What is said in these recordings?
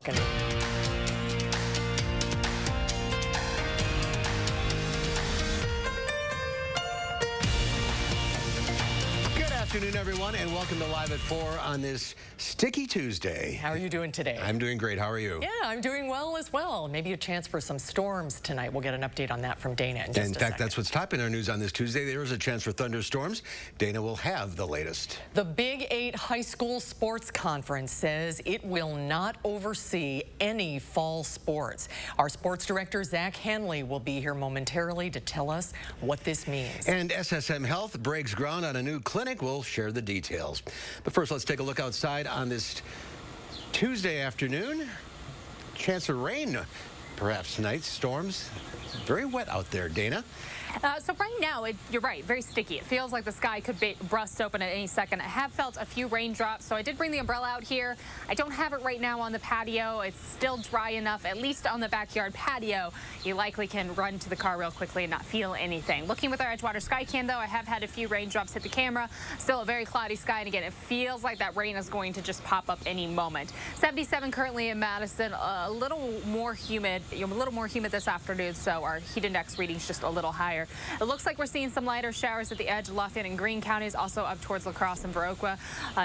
Good afternoon, everyone, and welcome to Live at 4 on this sticky Tuesday. How are you doing today? I'm doing great. How are you? Yeah, I'm doing well as well. Maybe a chance for some storms tonight. We'll get an update on that from Dana in just a second. In fact, that's what's topping our news on this Tuesday. There is a chance for thunderstorms. Dana will have the latest. The Big 8 High School Sports Conference says it will not oversee any fall sports. Our sports director, Zach Hanley, will be here momentarily to tell us what this means. And SSM Health breaks ground on a new clinic. We'll share the details. But first, let's take a look outside on this Tuesday afternoon. Chance of rain, perhaps tonight. Storms. Very wet out there, Dana. So right now, you're right, very sticky. It feels like the sky could burst open at any second. I have felt a few raindrops, so I did bring the umbrella out here. I don't have it right now on the patio. It's still dry enough, at least on the backyard patio. You likely can run to the car real quickly and not feel anything. Looking with our Edgewater sky cam, though, I have had a few raindrops hit the camera. Still a very cloudy sky, and again, it feels like that rain is going to just pop up any moment. 77 currently in Madison, a little more humid this afternoon, so our heat index reading's just a little higher. It looks like we're seeing some lighter showers at the edge of Lafayette and Greene counties, also up towards La Crosse and Viroqua.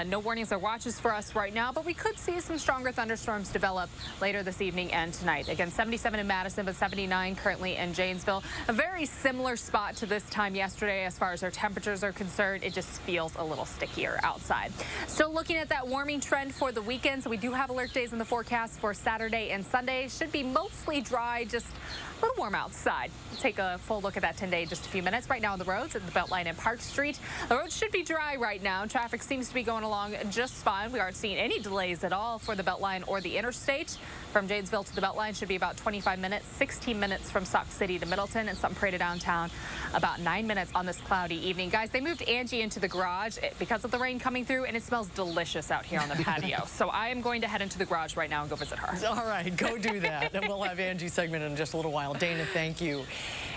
No warnings or watches for us right now, but we could see some stronger thunderstorms develop later this evening and tonight. Again, 77 in Madison, but 79 currently in Janesville. A very similar spot to this time yesterday as far as our temperatures are concerned. It just feels a little stickier outside. Still looking at that warming trend for the weekend, so we do have alert days in the forecast for Saturday and Sunday. Should be mostly dry, just a little warm outside. We'll take a full look at that today in just a few minutes. Right now on the roads at the Beltline and Park Street. The roads should be dry right now. Traffic seems to be going along just fine. We aren't seeing any delays at all for the Beltline or the interstate. From Janesville to the Beltline should be about 25 minutes, 16 minutes from Sauk City to Middleton, and some Parade to downtown about 9 minutes on this cloudy evening. Guys, they moved Angie into the garage because of the rain coming through, and it smells delicious out here on the patio. So I am going to head into the garage right now and go visit her. All right, go do that. And we'll have Angie's segment in just a little while. Dana, thank you.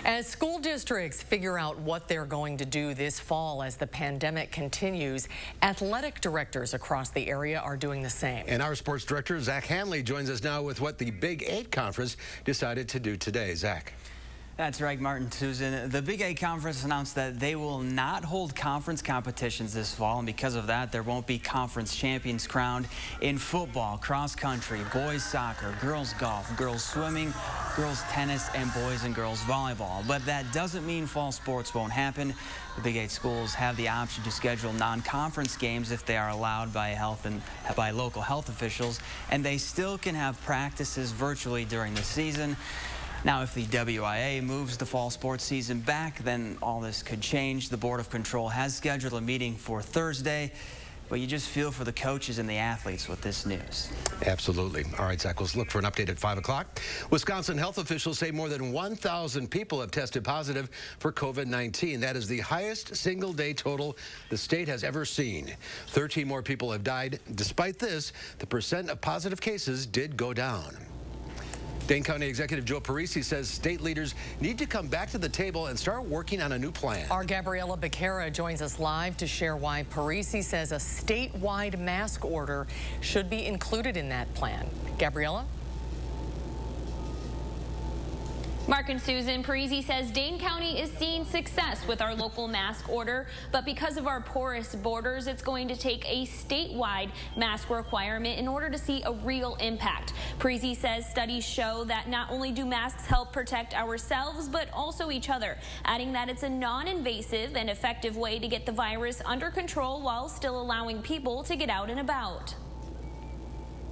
As school districts figure out what they're going to do this fall as the pandemic continues, athletic directors across the area are doing the same. And our sports director, Zach Hanley, joins us now with what the Big 8 Conference decided to do today. Zach. That's right, Martin, Susan. The Big 8 Conference announced that they will not hold conference competitions this fall, and because of that, there won't be conference champions crowned in football, cross country, boys soccer, girls golf, girls swimming, girls tennis, and boys and girls volleyball. But that doesn't mean fall sports won't happen. The Big 8 schools have the option to schedule non-conference games if they are allowed by local health officials, and they still can have practices virtually during the season. Now, if the WIA moves the fall sports season back, then all this could change. The Board of Control has scheduled a meeting for Thursday, but you just feel for the coaches and the athletes with this news. Absolutely. All right, Zach, let's look for an update at 5 o'clock. Wisconsin health officials say more than 1,000 people have tested positive for COVID-19. That is the highest single-day total the state has ever seen. 13 more people have died. Despite this, the percent of positive cases did go down. Dane County Executive Joe Parisi says state leaders need to come back to the table and start working on a new plan. Our Gabriella Becerra joins us live to share why Parisi says a statewide mask order should be included in that plan. Gabriella? Mark and Susan, Parisi says Dane County is seeing success with our local mask order, but because of our porous borders, it's going to take a statewide mask requirement in order to see a real impact. Parisi says studies show that not only do masks help protect ourselves, but also each other, adding that it's a non-invasive and effective way to get the virus under control while still allowing people to get out and about.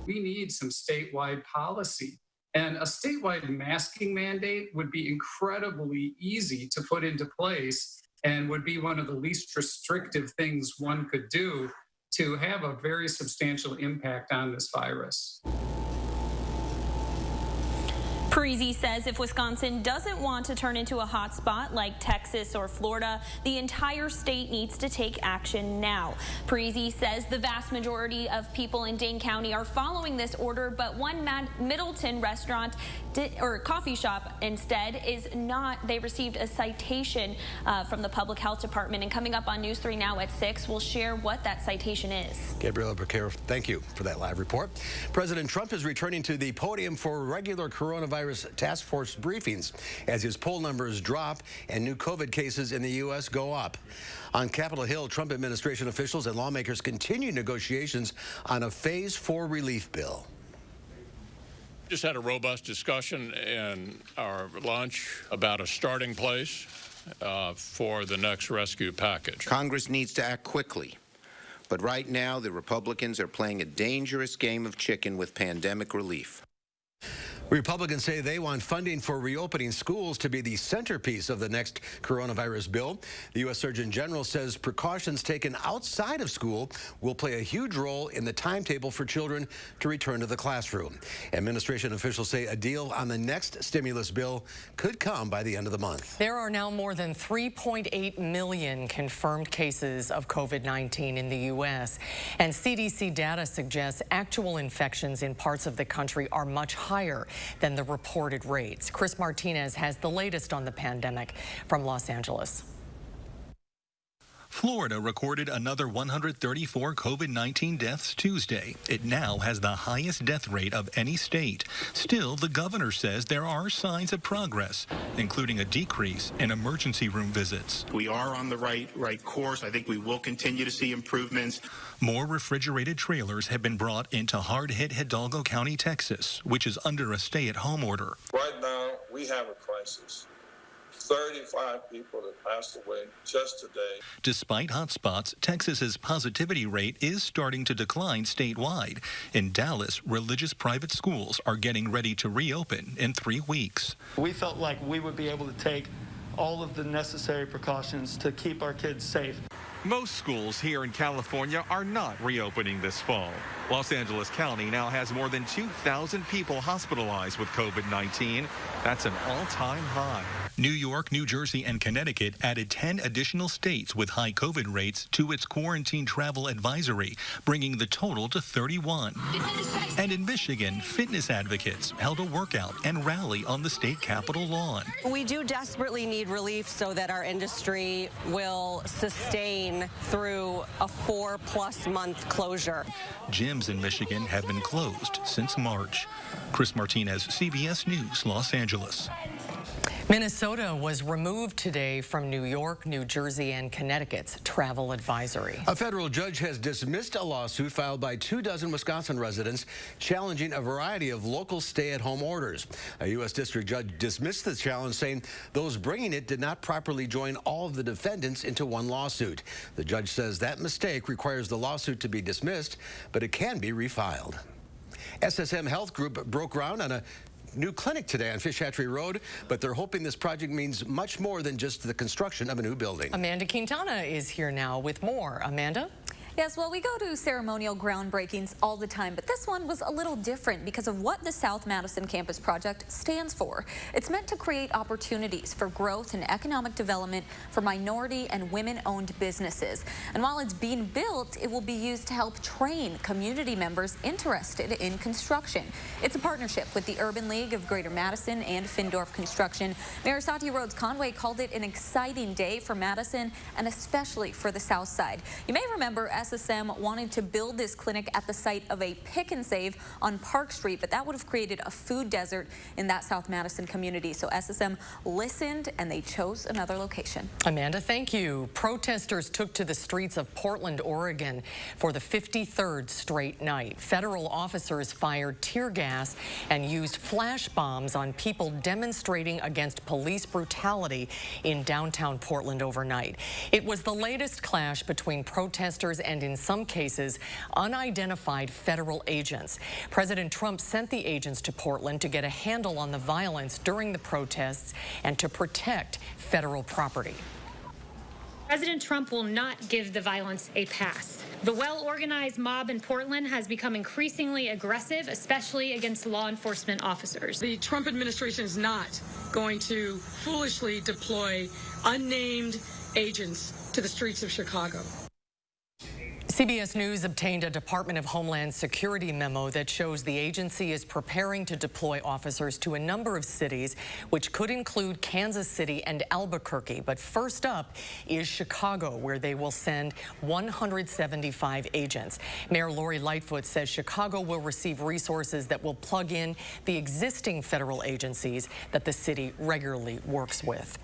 We need some statewide policy. And a statewide masking mandate would be incredibly easy to put into place and would be one of the least restrictive things one could do to have a very substantial impact on this virus. Parisi says if Wisconsin doesn't want to turn into a hot spot like Texas or Florida, the entire state needs to take action now. Parisi says the vast majority of people in Dane County are following this order, but one Middleton restaurant or coffee shop instead is not. They received a citation from the Public Health Department, and coming up on News 3 Now at 6, we'll share what that citation is. Gabriela Becerra, thank you for that live report. President Trump is returning to the podium for regular coronavirus task force briefings as his poll numbers drop and new COVID cases in the U.S. go up. On Capitol Hill, Trump administration officials and lawmakers continue negotiations on a Phase 4 relief bill. Just had a robust discussion in our lunch about a starting place for the next rescue package. Congress needs to act quickly, but right now the Republicans are playing a dangerous game of chicken with pandemic relief. Republicans say they want funding for reopening schools to be the centerpiece of the next coronavirus bill. The U.S. Surgeon General says precautions taken outside of school will play a huge role in the timetable for children to return to the classroom. Administration officials say a deal on the next stimulus bill could come by the end of the month. There are now more than 3.8 million confirmed cases of COVID-19 in the U.S., and CDC data suggests actual infections in parts of the country are much higher than the reported rates. Chris Martinez has the latest on the pandemic from Los Angeles. Florida recorded another 134 COVID-19 deaths Tuesday. It now has the highest death rate of any state. Still, the governor says there are signs of progress, including a decrease in emergency room visits. We are on the right course. I think we will continue to see improvements. More refrigerated trailers have been brought into hard-hit Hidalgo County, Texas, which is under a stay-at-home order. Right now, we have a crisis. 35 people that passed away just today. Despite hotspots, Texas's positivity rate is starting to decline statewide. In Dallas, religious private schools are getting ready to reopen in 3 weeks. We felt like we would be able to take all of the necessary precautions to keep our kids safe. Most schools here in California are not reopening this fall. Los Angeles County now has more than 2,000 people hospitalized with COVID-19. That's an all-time high. New York, New Jersey, and Connecticut added 10 additional states with high COVID rates to its quarantine travel advisory, bringing the total to 31. And in Michigan, fitness advocates held a workout and rally on the state capitol lawn. We do desperately need relief so that our industry will sustain through a 4+ month closure. Gyms in Michigan have been closed since March. Chris Martinez, CBS News, Los Angeles. Minnesota was removed today from New York, New Jersey, and Connecticut's travel advisory. A federal judge has dismissed a lawsuit filed by 24 Wisconsin residents challenging a variety of local stay-at-home orders. A U.S. district judge dismissed the challenge, saying those bringing it did not properly join all of the defendants into one lawsuit. The judge says that mistake requires the lawsuit to be dismissed, but it can be refiled. SSM Health Group broke ground on a new clinic today on Fish Hatchery Road, but they're hoping this project means much more than just the construction of a new building. Amanda Quintana is here now with more. Amanda? Yes, well, we go to ceremonial groundbreakings all the time, but this one was a little different because of what the South Madison Campus Project stands for. It's meant to create opportunities for growth and economic development for minority and women-owned businesses. And while it's being built, it will be used to help train community members interested in construction. It's a partnership with the Urban League of Greater Madison and Findorf Construction. Mayor Satya Rhodes Conway called it an exciting day for Madison and especially for the South Side. You may remember SSM wanted to build this clinic at the site of a pick and save on Park Street, but that would have created a food desert in that South Madison community. So SSM listened and they chose another location. Amanda, thank you. Protesters took to the streets of Portland, Oregon for the 53rd straight night. Federal officers fired tear gas and used flash bombs on people demonstrating against police brutality in downtown Portland overnight. It was the latest clash between protesters and, in some cases, unidentified federal agents. President Trump sent the agents to Portland to get a handle on the violence during the protests and to protect federal property. President Trump will not give the violence a pass. The well-organized mob in Portland has become increasingly aggressive, especially against law enforcement officers. The Trump administration is not going to foolishly deploy unnamed agents to the streets of Chicago. CBS News obtained a Department of Homeland Security memo that shows the agency is preparing to deploy officers to a number of cities, which could include Kansas City and Albuquerque. But first up is Chicago, where they will send 175 agents. Mayor Lori Lightfoot says Chicago will receive resources that will plug in the existing federal agencies that the city regularly works with.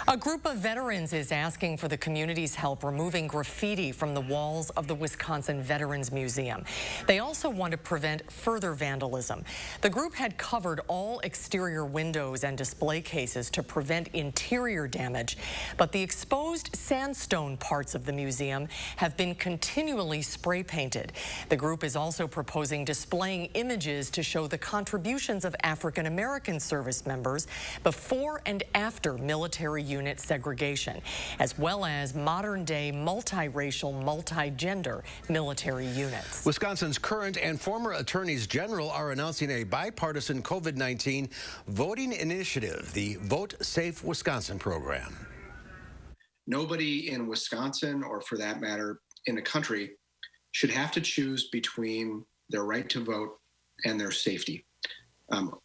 A group of veterans is asking for the community's help removing graffiti from the walls of the Wisconsin Veterans Museum. They also want to prevent further vandalism. The group had covered all exterior windows and display cases to prevent interior damage, but the exposed sandstone parts of the museum have been continually spray painted. The group is also proposing displaying images to show the contributions of African American service members before and after military unit segregation, as well as modern-day multiracial, multi-gender military units. Wisconsin's current and former attorneys general are announcing a bipartisan COVID-19 voting initiative, the Vote Safe Wisconsin program. Nobody in Wisconsin, or for that matter, in the country, should have to choose between their right to vote and their safety.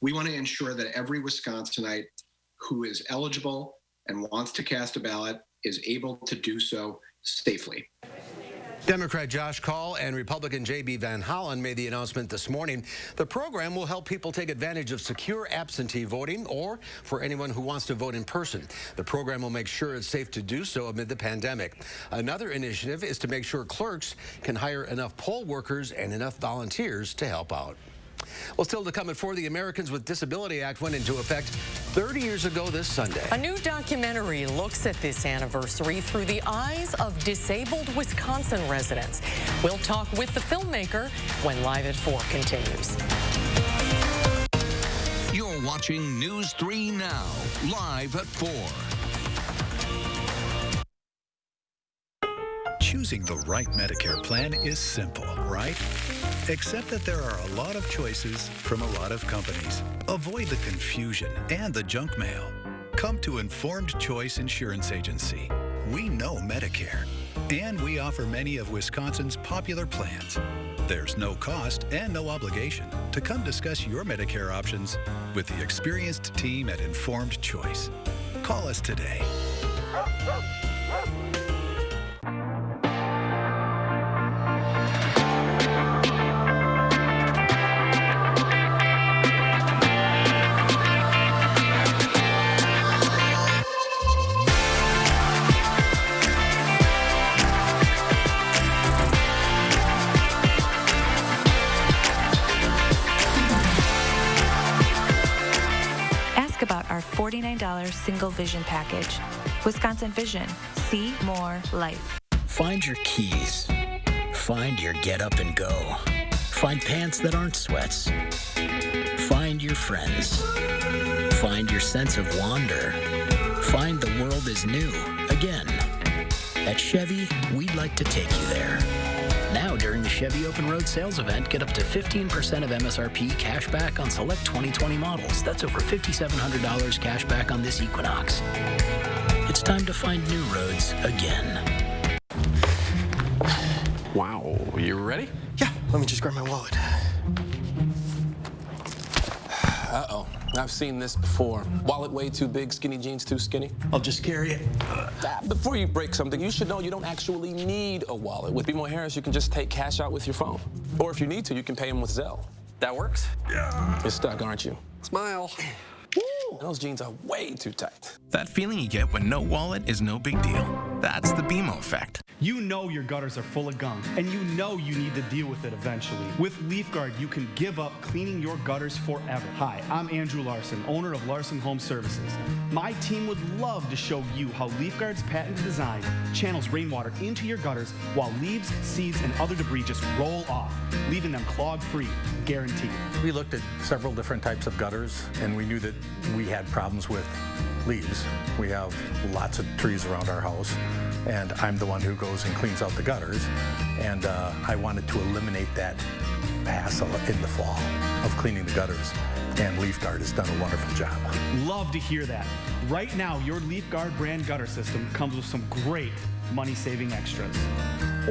We want to ensure that every Wisconsinite who is eligible and wants to cast a ballot is able to do so safely. Democrat Josh Kaul and Republican J.B. Van Hollen made the announcement this morning. The program will help people take advantage of secure absentee voting or for anyone who wants to vote in person. The program will make sure it's safe to do so amid the pandemic. Another initiative is to make sure clerks can hire enough poll workers and enough volunteers to help out. Well, still to come at 4, the Americans with Disability Act went into effect 30 years ago this Sunday. A new documentary looks at this anniversary through the eyes of disabled Wisconsin residents. We'll talk with the filmmaker when Live at 4 continues. You're watching News 3 Now, Live at 4. Choosing the right Medicare plan is simple, right? Except that there are a lot of choices from a lot of companies. Avoid the confusion and the junk mail. Come to Informed Choice Insurance Agency. We know Medicare, and we offer many of Wisconsin's popular plans. There's no cost and no obligation to come discuss your Medicare options with the experienced team at Informed Choice. Call us today. About our $49 single vision package. Wisconsin Vision. See more life. Find your keys. Find your get up and go. Find pants that aren't sweats. Find your friends. Find your sense of wonder. Find the world is new again. At Chevy, we'd like to take you there. Now, during the Chevy Open Road Sales Event, get up to 15% of MSRP cash back on select 2020 models. That's over $5,700 cash back on this Equinox. It's time to find new roads again. Wow, you ready? Yeah, let me just grab my wallet. Uh-oh, I've seen this before. Wallet way too big, skinny jeans too skinny. I'll just carry it. Before you break something, you should know you don't actually need a wallet. With BMO Harris, you can just take cash out with your phone. Or if you need to, you can pay them with Zelle. That works? Yeah. You're stuck, aren't you? Smile. Woo! Those jeans are way too tight. That feeling you get when no wallet is no big deal. That's the BMO effect. You know your gutters are full of gunk, and you know you need to deal with it eventually. With LeafGuard, you can give up cleaning your gutters forever. Hi, I'm Andrew Larson, owner of Larson Home Services. My team would love to show you how LeafGuard's patented design channels rainwater into your gutters while leaves, seeds, and other debris just roll off, leaving them clog-free, guaranteed. We looked at several different types of gutters, and we knew that we had problems with leaves. We have lots of trees around our house, and I'm the one who goes and cleans out the gutters. And I wanted to eliminate that hassle in the fall of cleaning the gutters. And Leaf Guard has done a wonderful job. Love to hear that. Right now, your Leaf Guard brand gutter system comes with some great money-saving extras.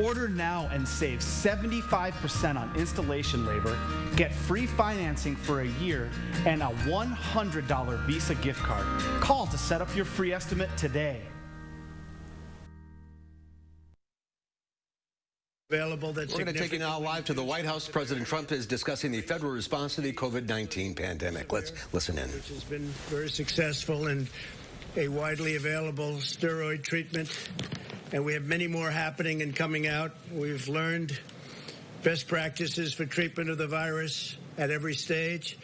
Order now and save 75% on installation labor, get free financing for a year, and a $100 Visa gift card. Call to set up your free estimate today. We're going to take you now live to the White House. President Trump is discussing the federal response to the COVID-19 pandemic. Let's listen in. Which has been very successful and a widely available steroid treatment. And we have many more happening and coming out. We've learned best practices for treatment of the virus at every stage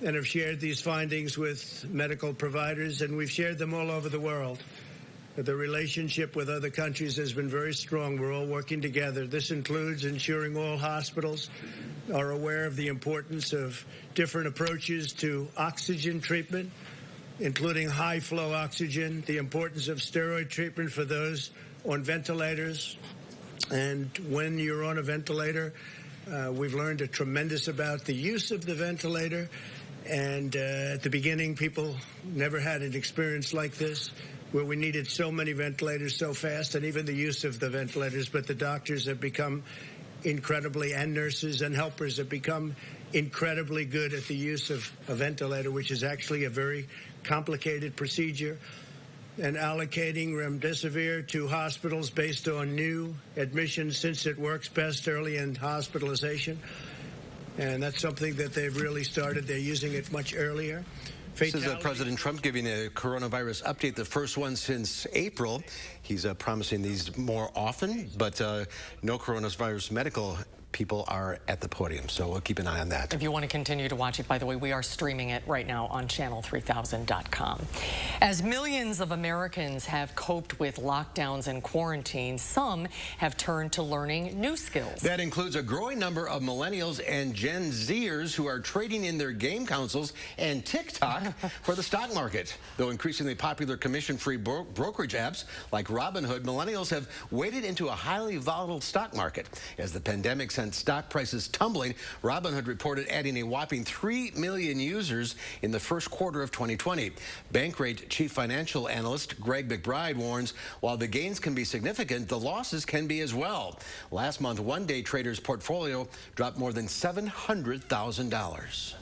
and have shared these findings with medical providers, and we've shared them all over the world. The relationship with other countries has been very strong. We're all working together. This includes ensuring all hospitals are aware of the importance of different approaches to oxygen treatment, including high-flow oxygen, the importance of steroid treatment for those on ventilators. And when you're on a ventilator, we've learned a tremendous about the use of the ventilator. And at the beginning, people never had an experience like this, where we needed so many ventilators so fast, and even the use of the ventilators. But the doctors have become incredibly, and nurses and helpers have become incredibly good at the use of a ventilator, which is actually a very complicated procedure, and allocating remdesivir to hospitals based on new admissions, since it works best early in hospitalization. And that's something that they've really started. They're using it much earlier. This is President Trump giving a coronavirus update, the first one since April. He's promising these more often, but no coronavirus medical people are at the podium, so we'll keep an eye on that. If you want to continue to watch it, by the way, we are streaming it right now on channel3000.com. As millions of Americans have coped with lockdowns and quarantines, some have turned to learning new skills. That includes a growing number of millennials and Gen Zers who are trading in their game consoles and TikTok for the stock market. Though increasingly popular commission-free brokerage apps like Robinhood, millennials have waded into a highly volatile stock market. As the pandemic sent stock prices tumbling, Robinhood reported adding a whopping 3 million users in the first quarter of 2020. Bankrate chief financial analyst Greg McBride warns while the gains can be significant, the losses can be as well. Last month, one day trader's portfolio dropped more than $700,000.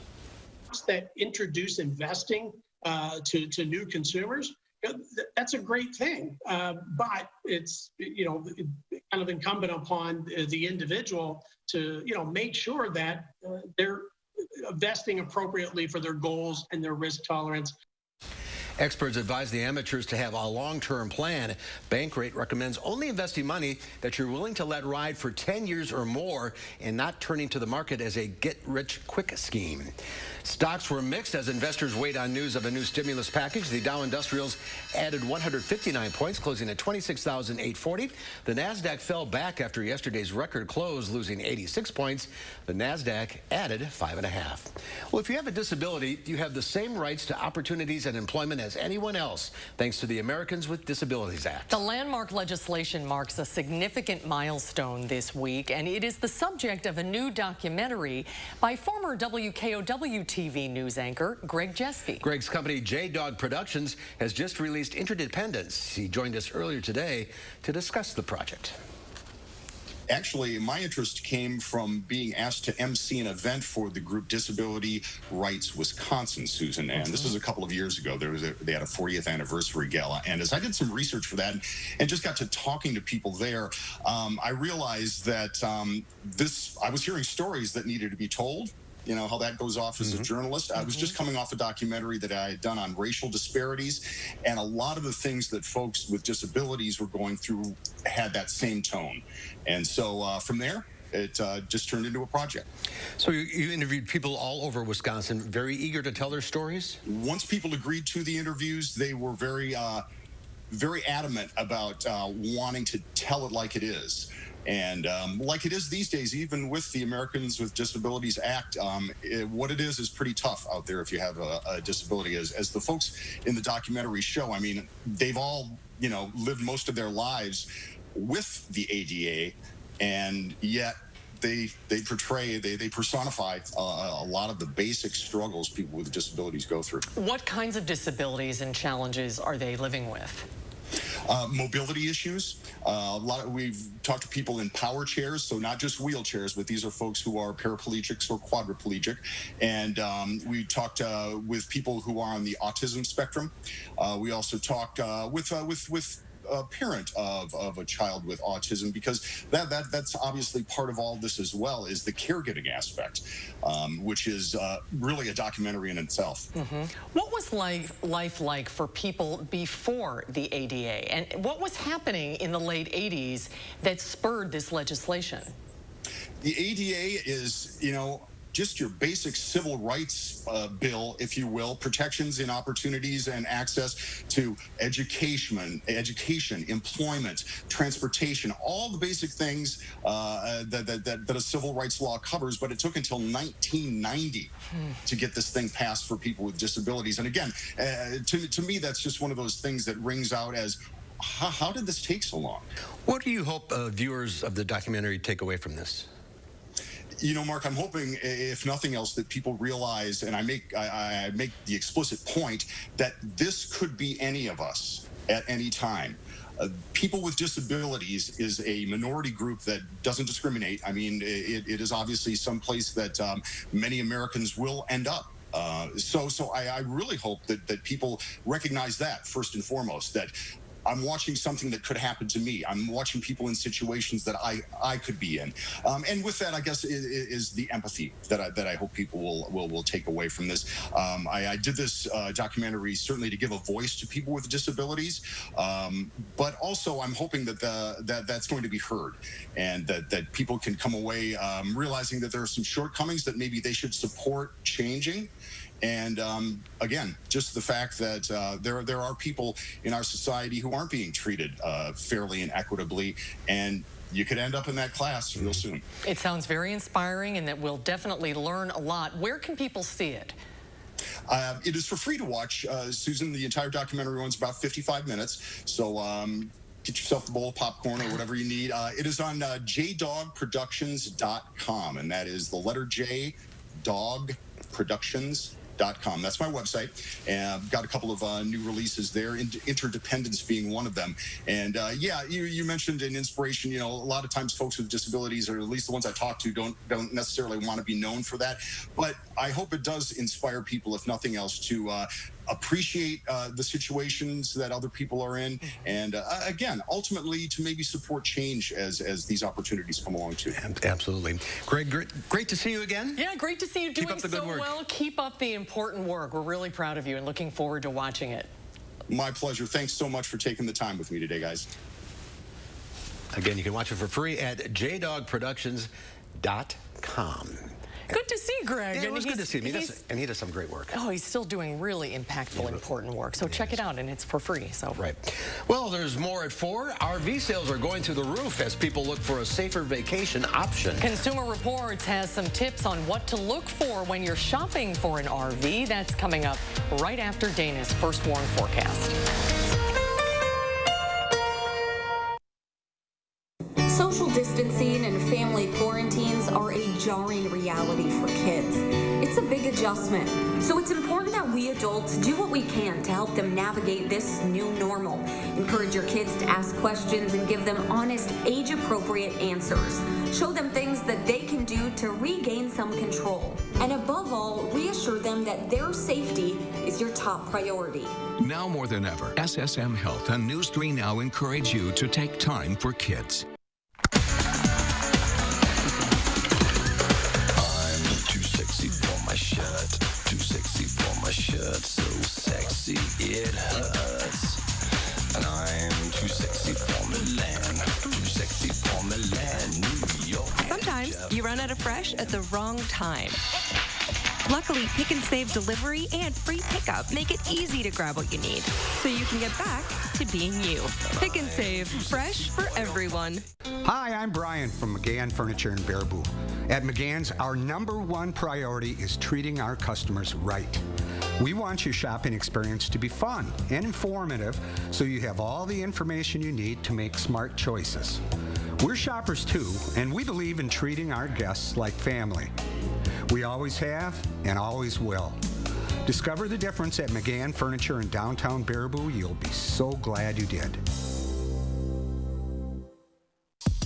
That introduce investing to new consumers, that's a great thing, but it's kind of incumbent upon the individual to make sure that they're investing appropriately for their goals and their risk tolerance. Experts advise the amateurs to have a long-term plan. Bankrate recommends only investing money that you're willing to let ride for 10 years or more and not turning to the market as a get-rich-quick scheme. Stocks were mixed as investors wait on news of a new stimulus package. The Dow Industrials added 159 points, closing at 26,840. The Nasdaq fell back after yesterday's record close, losing 86 points. The Nasdaq added 5.5. Well, if you have a disability, you have the same rights to opportunities and employment as anyone else, thanks to the Americans with Disabilities Act. The landmark legislation marks a significant milestone this week, and it is the subject of a new documentary by former WKOW TV news anchor Greg Jeske. Greg's company, J-Dog Productions, has just released Interdependence. He joined us earlier today to discuss the project. Actually, my interest came from being asked to MC an event for the group Disability Rights Wisconsin, Susan. And this was a couple of years ago. They had a 40th anniversary gala. And as I did some research for that and just got to talking to people there, I realized that I was hearing stories that needed to be told. You know, how that goes off as a journalist. I was just coming off a documentary that I had done on racial disparities, and a lot of the things that folks with disabilities were going through had that same tone. And so from there, it just turned into a project. So you interviewed people all over Wisconsin, very eager to tell their stories? Once people agreed to the interviews, they were very adamant about wanting to tell it like it is. And like it is these days, even with the Americans with Disabilities Act, what it is pretty tough out there if you have a disability. As the folks in the documentary show, I mean, they've all, lived most of their lives with the ADA, and yet they personify a lot of the basic struggles people with disabilities go through. What kinds of disabilities and challenges are they living with? Mobility issues. We've talked to people in power chairs, so not just wheelchairs, but these are folks who are paraplegics or quadriplegic. And we talked with people who are on the autism spectrum. We also talked with a parent of a child with autism, because that's obviously part of all this as well, is the caregiving aspect, which is really a documentary in itself. Mm-hmm. What was life like for people before the ADA, and what was happening in the late 80s that spurred this legislation? The ADA is, just your basic civil rights bill, if you will, protections and opportunities and access to education, employment, transportation, all the basic things that a civil rights law covers. But it took until 1990 to get this thing passed for people with disabilities. And again, to me, that's just one of those things that rings out as, how did this take so long? What do you hope viewers of the documentary take away from this? Mark, I'm hoping, if nothing else, that people realize, and I make the explicit point, that this could be any of us at any time. People with disabilities is a minority group that doesn't discriminate. I mean, it is obviously someplace that many Americans will end up. So I really hope that people recognize that, first and foremost, that I'm watching something that could happen to me. I'm watching people in situations that I could be in. And with that, I guess, is the empathy that I hope people will take away from this. I did this documentary certainly to give a voice to people with disabilities, but also I'm hoping that that's going to be heard, and that people can come away realizing that there are some shortcomings that maybe they should support changing. And again, just the fact that there are people in our society who aren't being treated fairly and equitably, and you could end up in that class real soon. It sounds very inspiring, and that we'll definitely learn a lot. Where can people see it? It is for free to watch, Susan. The entire documentary runs about 55 minutes, so get yourself a bowl of popcorn or whatever you need. It is on jdogproductions.com, and that is the letter J, dogproductions.com. That's my website, and I've got a couple of new releases there, Interdependence being one of them. And yeah, you mentioned an inspiration. A lot of times folks with disabilities, or at least the ones I talk to, don't necessarily want to be known for that. But I hope it does inspire people, if nothing else, to appreciate the situations that other people are in, and again, ultimately, to maybe support change as these opportunities come along too. Absolutely. Greg, great to see you again. Yeah, great to see you doing so well. Keep up the important work. We're really proud of you and looking forward to watching it. My pleasure. Thanks so much for taking the time with me today, guys. Again, you can watch it for free at jdogproductions.com. Good to see Greg. Yeah, it was good to see him. And he does some great work. Oh, he's still doing really impactful, important work. So check it out, and it's for free. So right. Well, there's more at 4. RV sales are going through the roof as people look for a safer vacation option. Consumer Reports has some tips on what to look for when you're shopping for an RV. That's coming up right after Dana's First Warn forecast. Social distancing and family quarantines are a jarring reality for kids. It's a big adjustment, so it's important that we adults do what we can to help them navigate this new normal. Encourage your kids to ask questions and give them honest, age-appropriate answers. Show them things that they can do to regain some control. And above all, reassure them that their safety is your top priority. Now more than ever, SSM Health and News 3 Now encourage you to take time for kids. So sexy it hurts, and I'm too sexy for Milan, too sexy for Milan, New York. Sometimes you run out of fresh at the wrong time. Luckily, Pick and Save delivery and free pickup make it easy to grab what you need, so you can get back to being you. Pick and Save, fresh for everyone. Hi, I'm Brian from McGann Furniture in Baraboo. At McGann's, our #1 priority is treating our customers right. We want your shopping experience to be fun and informative, so you have all the information you need to make smart choices. We're shoppers too, and we believe in treating our guests like family. We always have and always will. Discover the difference at McGann Furniture in downtown Baraboo. You'll be so glad you did.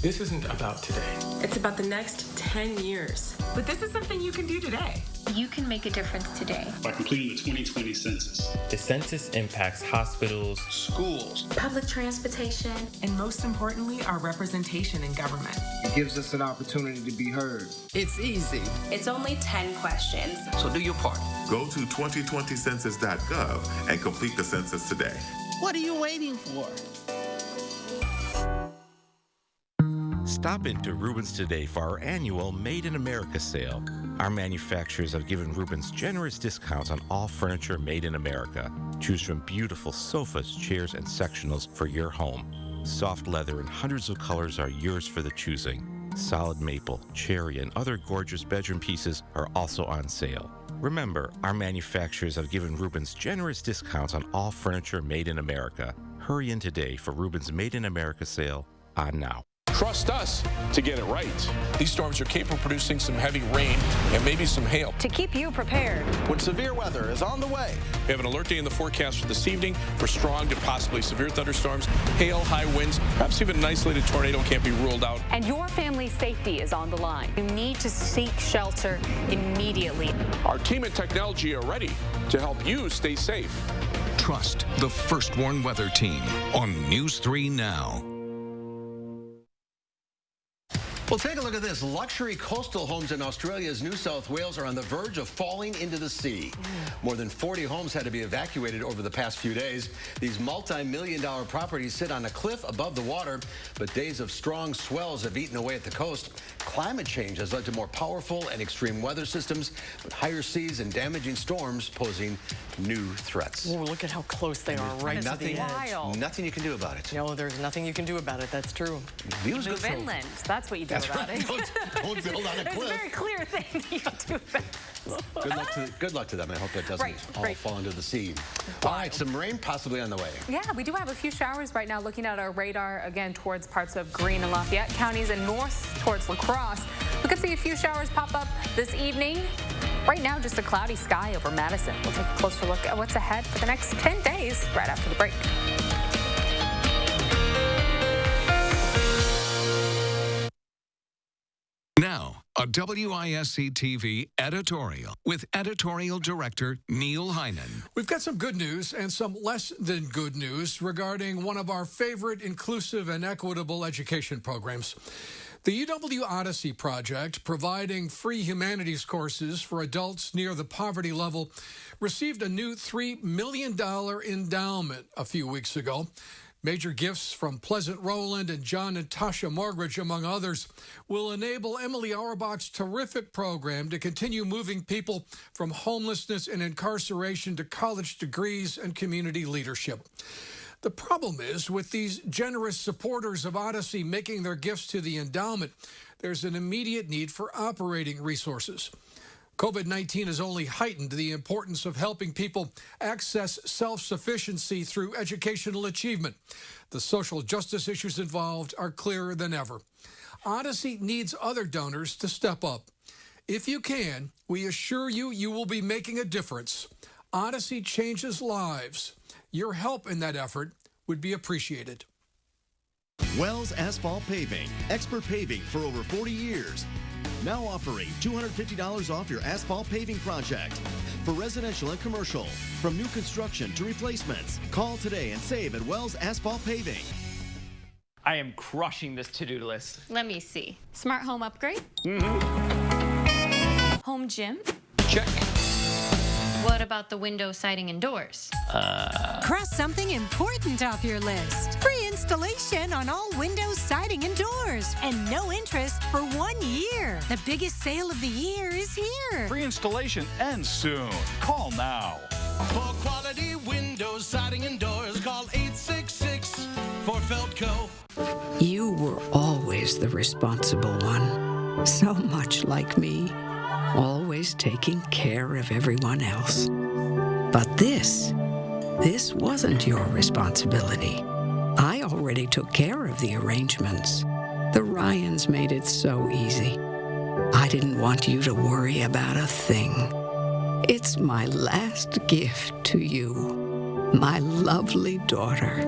This isn't about today. It's about the next 10 years. But this is something you can do today. You can make a difference today. By completing the 2020 census. The census impacts hospitals, schools, public transportation, and most importantly, our representation in government. It gives us an opportunity to be heard. It's easy. It's only 10 questions. So do your part. Go to 2020census.gov and complete the census today. What are you waiting for? Stop into Rubens today for our annual Made in America sale. Our manufacturers have given Rubens generous discounts on all furniture made in America. Choose from beautiful sofas, chairs, and sectionals for your home. Soft leather in hundreds of colors are yours for the choosing. Solid maple, cherry, and other gorgeous bedroom pieces are also on sale. Remember, our manufacturers have given Rubens generous discounts on all furniture made in America. Hurry in today for Rubens Made in America sale on now. Trust us to get it right. These storms are capable of producing some heavy rain and maybe some hail. To keep you prepared when severe weather is on the way. We have an alert day in the forecast for this evening for strong to possibly severe thunderstorms, hail, high winds, perhaps even an isolated tornado can't be ruled out. And your family's safety is on the line. You need to seek shelter immediately. Our team and technology are ready to help you stay safe. Trust the First Warn Weather Team on News 3 Now. Well, take a look at this. Luxury coastal homes in Australia's New South Wales are on the verge of falling into the sea. More than 40 homes had to be evacuated over the past few days. These multi-million-dollar properties sit on a cliff above the water, but days of strong swells have eaten away at the coast. Climate change has led to more powerful and extreme weather systems, with higher seas and damaging storms posing new threats. Oh, look at how close they are right to the edge. Nothing you can do about it. No, there's nothing you can do about it. That's true. Views move inland. That's what you do about it. Don't build on a cliff. It's a very clear thing that you do about it. Good luck to them. I hope that doesn't all fall into the sea. All right, some rain possibly on the way. Yeah, we do have a few showers right now. Looking at our radar again towards parts of Greene and Lafayette counties and north towards La Crosse. We could see a few showers pop up this evening. Right now, just a cloudy sky over Madison. We'll take a closer look at what's ahead for the next 10 days right after the break. Now, a WISC-TV editorial with editorial director Neil Heinen. We've got some good news and some less than good news regarding one of our favorite inclusive and equitable education programs. The UW Odyssey Project, providing free humanities courses for adults near the poverty level, received a new $3 million endowment a few weeks ago. Major gifts from Pleasant Rowland and John and Tasha Morgridge, among others, will enable Emily Auerbach's terrific program to continue moving people from homelessness and incarceration to college degrees and community leadership. The problem is, with these generous supporters of Odyssey making their gifts to the endowment, there's an immediate need for operating resources. COVID-19 has only heightened the importance of helping people access self-sufficiency through educational achievement. The social justice issues involved are clearer than ever. Odyssey needs other donors to step up. If you can, we assure you, you will be making a difference. Odyssey changes lives. Your help in that effort would be appreciated. Wells Asphalt Paving, expert paving for over 40 years. Now offering $250 off your asphalt paving project for residential and commercial. From new construction to replacements. Call today and save at Wells Asphalt Paving. I am crushing this to-do list. Let me see. Smart home upgrade? Mm-hmm. Home gym? Check. What about the window, siding, and doors? Cross something important off your list. Free installation on all windows, siding, and doors. And no interest for 1 year. The biggest sale of the year is here. Free installation ends soon. Call now. For quality windows, siding, and doors, call 866 for Feldco. You were always the responsible one. So much like me. Always taking care of everyone else. But this wasn't your responsibility. I already took care of the arrangements. The Ryans made it so easy. I didn't want you to worry about a thing. It's my last gift to you, my lovely daughter.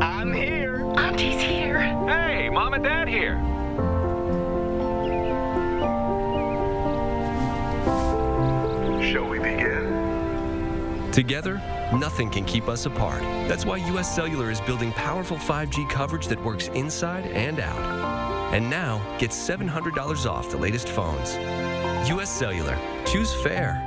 I'm here. Auntie's here. Hey, Mom and Dad here. Shall we begin? Together, nothing can keep us apart. That's why U.S. Cellular is building powerful 5G coverage that works inside and out. And now, get $700 off the latest phones. U.S. Cellular. Choose fair.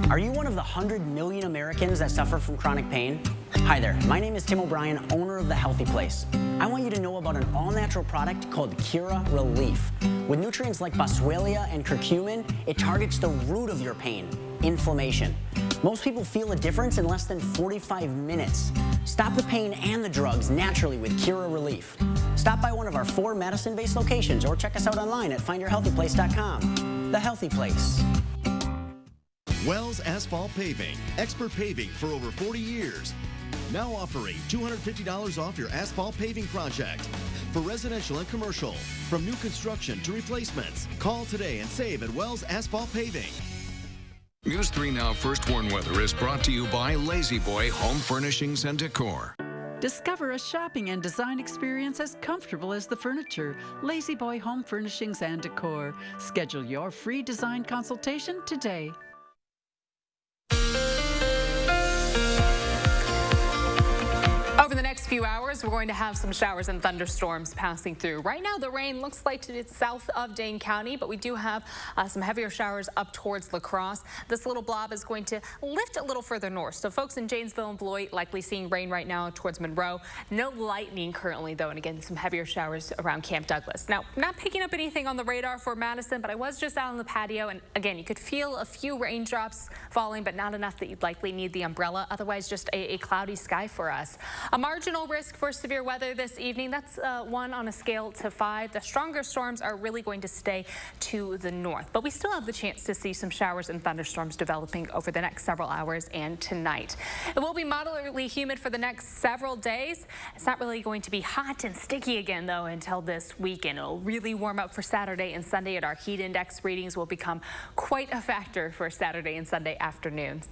Are you one of the 100 million Americans that suffer from chronic pain? Hi there, my name is Tim O'Brien, owner of The Healthy Place. I want you to know about an all-natural product called Cura Relief. With nutrients like boswellia and curcumin, it targets the root of your pain, inflammation. Most people feel a difference in less than 45 minutes. Stop the pain and the drugs naturally with Cura Relief. Stop by one of our 4 Madison-based locations or check us out online at findyourhealthyplace.com. The Healthy Place. Wells Asphalt Paving, expert paving for over 40 years. Now offering $250 off your asphalt paving project. For residential and commercial, from new construction to replacements. Call today and save at Wells Asphalt Paving. News 3 Now First Warn Weather is brought to you by Lazy Boy Home Furnishings and Decor. Discover a shopping and design experience as comfortable as the furniture. Lazy Boy Home Furnishings and Decor. Schedule your free design consultation today. Over the next few hours, we're going to have some showers and thunderstorms passing through. Right now, the rain looks like it's south of Dane County, but we do have some heavier showers up towards La Crosse. This little blob is going to lift a little further north. So folks in Janesville and Beloit likely seeing rain right now towards Monroe. No lightning currently, though, and again, some heavier showers around Camp Douglas. Now, not picking up anything on the radar for Madison, but I was just out on the patio, and again, you could feel a few raindrops falling, but not enough that you'd likely need the umbrella. Otherwise, just a cloudy sky for us. A marginal risk for severe weather this evening. That's 1 on a scale to 5. The stronger storms are really going to stay to the north, but we still have the chance to see some showers and thunderstorms developing over the next several hours and tonight. It will be moderately humid for the next several days. It's not really going to be hot and sticky again, though, until this weekend. It'll really warm up for Saturday and Sunday, and our heat index readings will become quite a factor for Saturday and Sunday afternoons.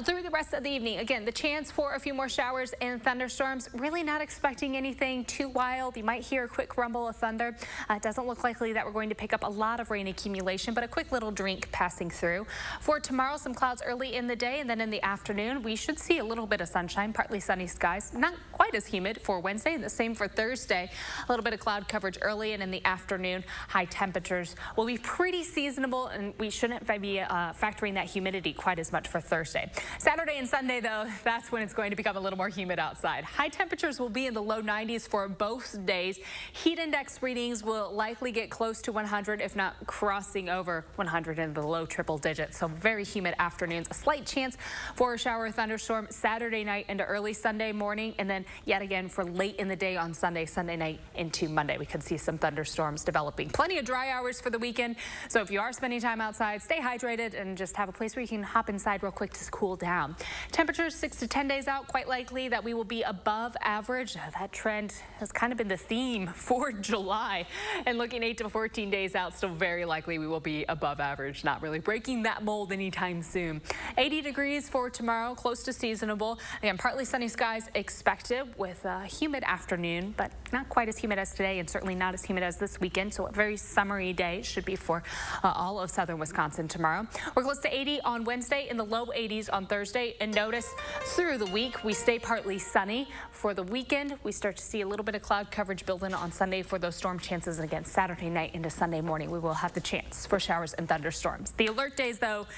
Through the rest of the evening, again, the chance for a few more showers and thunderstorms. Really not expecting anything too wild. You might hear a quick rumble of thunder. It doesn't look likely that we're going to pick up a lot of rain accumulation, but a quick little drink passing through. For tomorrow, some clouds early in the day, and then in the afternoon, we should see a little bit of sunshine, partly sunny skies. Not quite as humid for Wednesday, and the same for Thursday. A little bit of cloud coverage early, and in the afternoon, high temperatures will be pretty seasonable, and we shouldn't be factoring that humidity quite as much for Thursday. Saturday and Sunday, though, that's when it's going to become a little more humid outside. High temperatures will be in the low 90s for both days. Heat index readings will likely get close to 100, if not crossing over 100 in the low triple digits. So very humid afternoons. A slight chance for a shower or thunderstorm Saturday night into early Sunday morning, and then yet again for late in the day on Sunday night into Monday. We could see some thunderstorms developing. Plenty of dry hours for the weekend. So if you are spending time outside, stay hydrated and just have a place where you can hop inside real quick to cool down. Temperatures 6 to 10 days out, quite likely that we will be above average. That trend has kind of been the theme for July. And looking 8 to 14 days out, still very likely we will be above average. Not really breaking that mold anytime soon. 80 degrees for tomorrow, close to seasonable. Again, partly sunny skies expected with a humid afternoon, but not quite as humid as today and certainly not as humid as this weekend. So a very summery day should be for all of southern Wisconsin tomorrow. We're close to 80 on Wednesday, in the low 80s on Thursday. And notice through the week, we stay partly sunny for for the weekend. We start to see a little bit of cloud coverage build in on Sunday for those storm chances. And again, Saturday night into Sunday morning, we will have the chance for showers and thunderstorms. The alert days, though,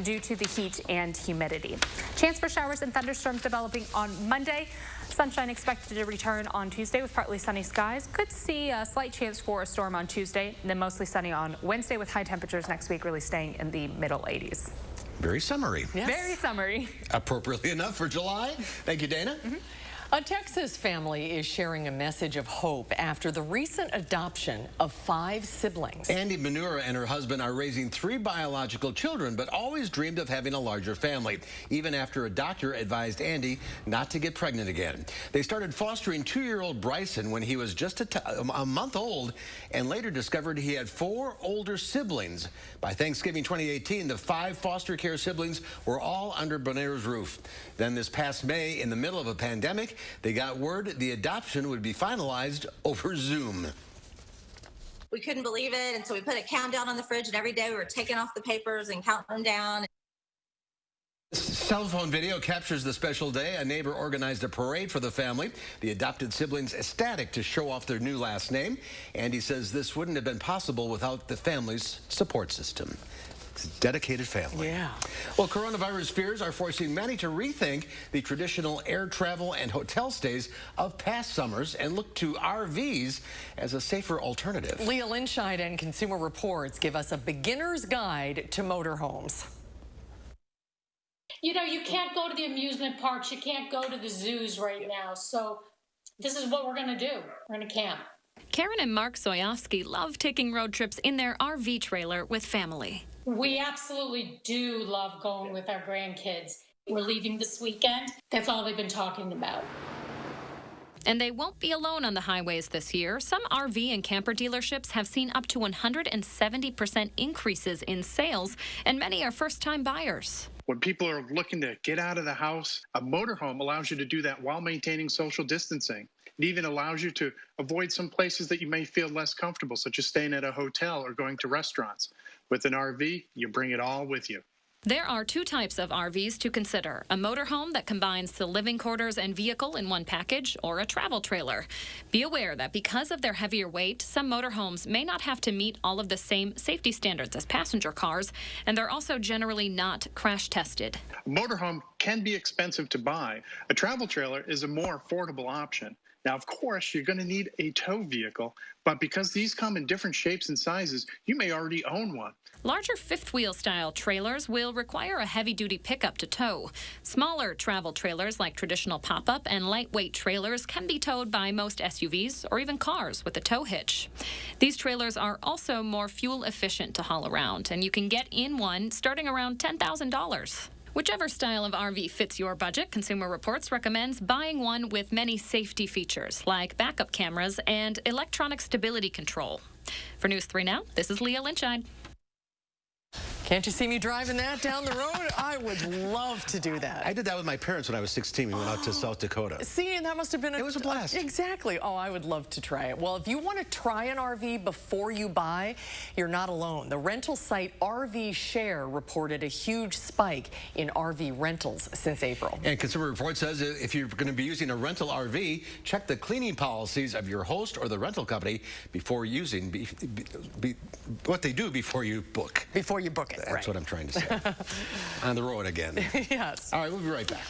due to the heat and humidity. Chance for showers and thunderstorms developing on Monday. Sunshine expected to return on Tuesday with partly sunny skies. Could see a slight chance for a storm on Tuesday, and then mostly sunny on Wednesday with high temperatures next week really staying in the middle 80s. Very summery. Yes. Very summery. Appropriately enough for July. Thank you, Dana. A Texas family is sharing a message of hope after the recent adoption of 5 siblings. Andy Manura and her husband are raising 3 biological children, but always dreamed of having a larger family, even after a doctor advised Andy not to get pregnant again. They started fostering 2-year-old Bryson when he was just a month old, and later discovered he had 4 older siblings. By Thanksgiving 2018, the 5 foster care siblings were all under Manura's roof. Then this past May, in the middle of a pandemic, they got word the adoption would be finalized over Zoom. We couldn't believe it, and so we put a countdown on the fridge, and every day we were taking off the papers and counting them down. Cell phone video captures the special day. A neighbor organized a parade for the family. The adopted siblings ecstatic to show off their new last name. Andy says this wouldn't have been possible without the family's support system. Dedicated family. Yeah. Well, coronavirus fears are forcing many to rethink the traditional air travel and hotel stays of past summers and look to RVs as a safer alternative. Leah Linscheid and Consumer Reports give us a beginner's guide to motorhomes. You know, you can't go to the amusement parks, you can't go to the zoos right now, so this is what we're going to do. We're going to camp. Karen and Mark Soyofsky love taking road trips in their RV trailer with family. We absolutely do love going with our grandkids. We're leaving this weekend. That's all they've been talking about. And they won't be alone on the highways this year. Some RV and camper dealerships have seen up to 170% increases in sales, and many are first-time buyers. When people are looking to get out of the house, a motorhome allows you to do that while maintaining social distancing. It even allows you to avoid some places that you may feel less comfortable, such as staying at a hotel or going to restaurants. With an RV, you bring it all with you. There are 2 types of RVs to consider: a motorhome that combines the living quarters and vehicle in one package, or a travel trailer. Be aware that because of their heavier weight, some motorhomes may not have to meet all of the same safety standards as passenger cars, and they're also generally not crash tested. A motorhome can be expensive to buy. A travel trailer is a more affordable option. Now, of course, you're going to need a tow vehicle, but because these come in different shapes and sizes, you may already own one. Larger fifth-wheel style trailers will require a heavy-duty pickup to tow. Smaller travel trailers like traditional pop-up and lightweight trailers can be towed by most SUVs or even cars with a tow hitch. These trailers are also more fuel efficient to haul around, and you can get in one starting around $10,000. Whichever style of RV fits your budget, Consumer Reports recommends buying one with many safety features like backup cameras and electronic stability control. For News 3 Now, this is Leah Linscheid. Can't you see me driving that down the road? I would love to do that. I did that with my parents when I was 16. We went out to South Dakota. See, and that must have been It was a blast. Exactly. Oh, I would love to try it. Well, if you want to try an RV before you buy, you're not alone. The rental site RV Share reported a huge spike in RV rentals since April. And Consumer Reports says if you're going to be using a rental RV, check the cleaning policies of your host or the rental company before using what they do before you book. Before you book it. That's right. what I'm trying to say. On the road again. Yes. All right, we'll be right back.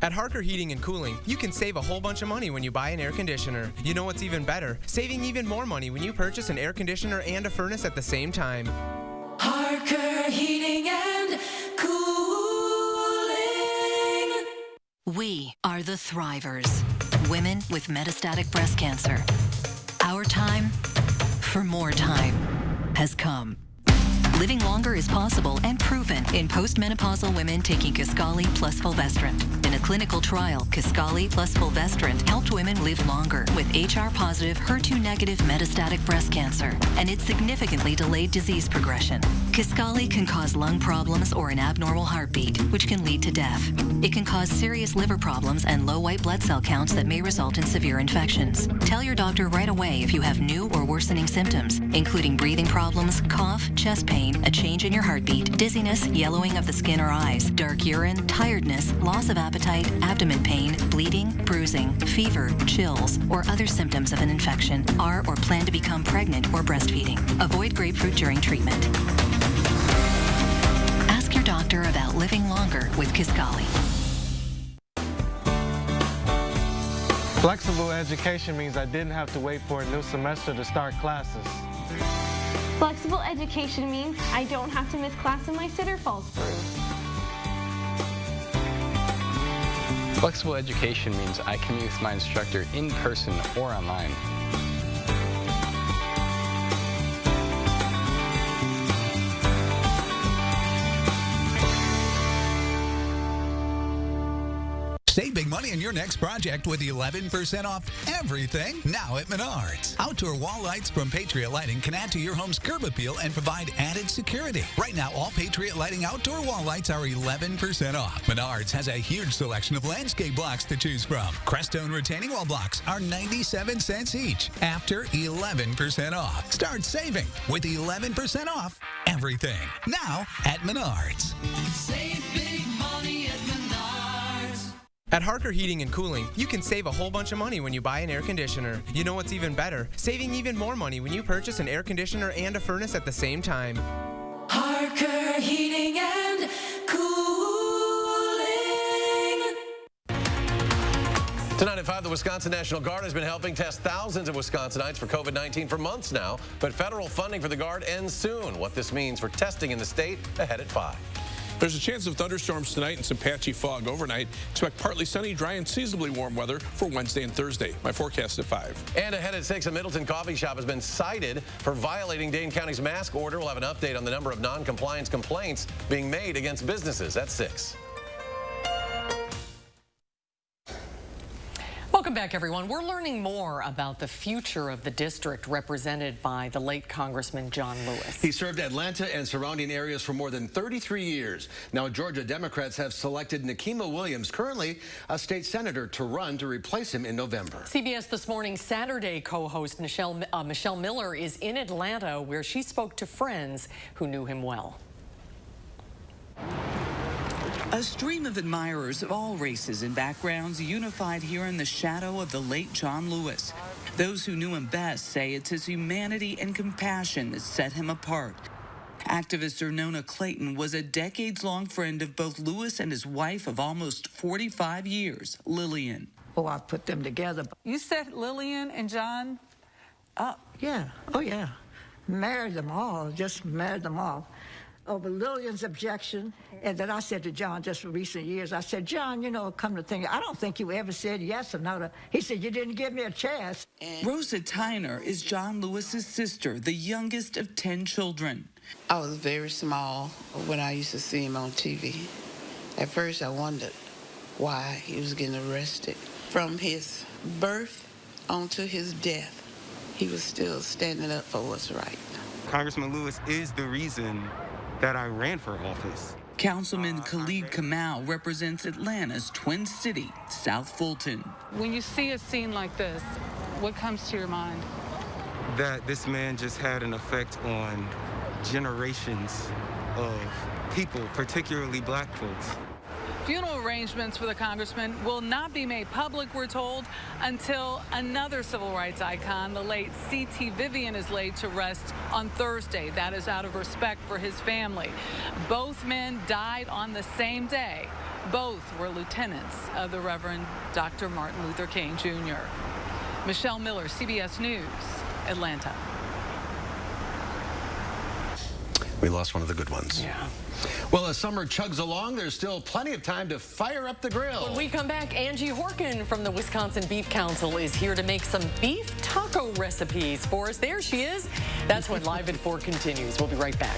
At Harker Heating and Cooling, you can save a whole bunch of money when you buy an air conditioner. You know what's even better? Saving even more money when you purchase an air conditioner and a furnace at the same time. Harker Heating and Cooling. We are the Thrivers, women with metastatic breast cancer. Our time for more time has come. Living longer is possible and proven in postmenopausal women taking Kisqali plus fulvestrant. In a clinical trial, Kisqali plus fulvestrant helped women live longer with HR-positive, HER2-negative metastatic breast cancer, and it significantly delayed disease progression. Kisqali can cause lung problems or an abnormal heartbeat, which can lead to death. It can cause serious liver problems and low white blood cell counts that may result in severe infections. Tell your doctor right away if you have new or worsening symptoms, including breathing problems, cough, chest pain, a change in your heartbeat, dizziness, yellowing of the skin or eyes, dark urine, tiredness, loss of appetite, appetite, abdomen pain, bleeding, bruising, fever, chills, or other symptoms of an infection, are or plan to become pregnant or breastfeeding. Avoid grapefruit during treatment. Ask your doctor about living longer with Kisqali. Flexible education means I didn't have to wait for a new semester to start classes. Flexible education means I don't have to miss class when my sitter falls through. Flexible education means I can meet with my instructor in person or online. Save big money on your next project with 11% off everything now at Menards. Outdoor wall lights from Patriot Lighting can add to your home's curb appeal and provide added security. Right now, all Patriot Lighting outdoor wall lights are 11% off. Menards has a huge selection of landscape blocks to choose from. Crestone retaining wall blocks are 97 cents each after 11% off. Start saving with 11% off everything now at Menards. Save big money at Menards. At Harker Heating and Cooling, you can save a whole bunch of money when you buy an air conditioner. You know what's even better? Saving even more money when you purchase an air conditioner and a furnace at the same time. Harker Heating and Cooling. Tonight at 5, the Wisconsin National Guard has been helping test thousands of Wisconsinites for COVID-19 for months now, but federal funding for the Guard ends soon. What this means for testing in the state, ahead at 5. There's a chance of thunderstorms tonight and some patchy fog overnight. Expect partly sunny, dry, and seasonably warm weather for Wednesday and Thursday. My forecast at 5. And ahead at 6, a Middleton coffee shop has been cited for violating Dane County's mask order. We'll have an update on the number of non-compliance complaints being made against businesses at 6. Welcome back, everyone. We're learning more about the future of the district represented by the late Congressman John Lewis. He served Atlanta and surrounding areas for more than 33 years. Now, Georgia Democrats have selected Nikema Williams, currently a state senator, to run to replace him in November. CBS This Morning Saturday co-host Michelle Miller is in Atlanta, where she spoke to friends who knew him well. A stream of admirers of all races and backgrounds unified here in the shadow of the late John Lewis. Those who knew him best say it's his humanity and compassion that set him apart. Activist Ernona Clayton was a decades-long friend of both Lewis and his wife of almost 45 years, Lillian. Oh, I put them together. You set Lillian and John up? Yeah, oh yeah. Married them all, just married them all. Over Lillian's objection, and then I said to John just for recent years, I said, John, you know, come to think, I don't think you ever said yes or no. He said, you didn't give me a chance. Rosa Tyner is John Lewis's sister, the youngest of 10 children. I was very small when I used to see him on TV. At first, I wondered why he was getting arrested. From his birth on to his death, he was still standing up for what's right. Congressman Lewis is the reason that I ran for office. Councilman Khalid Kamal represents Atlanta's Twin City, South Fulton. When you see a scene like this, what comes to your mind? That this man just had an effect on generations of people, particularly black folks. Funeral arrangements for the congressman will not be made public, we're told, until another civil rights icon, the late C.T. Vivian, is laid to rest on Thursday. That is out of respect for his family. Both men died on the same day. Both were lieutenants of the Reverend Dr. Martin Luther King, Jr. Michelle Miller, CBS News, Atlanta. We lost one of the good ones. Yeah. Well, as summer chugs along, there's still plenty of time to fire up the grill. When we come back, Angie Horkin from the Wisconsin Beef Council is here to make some beef taco recipes for us. There she is. That's when Live at 4 continues. We'll be right back.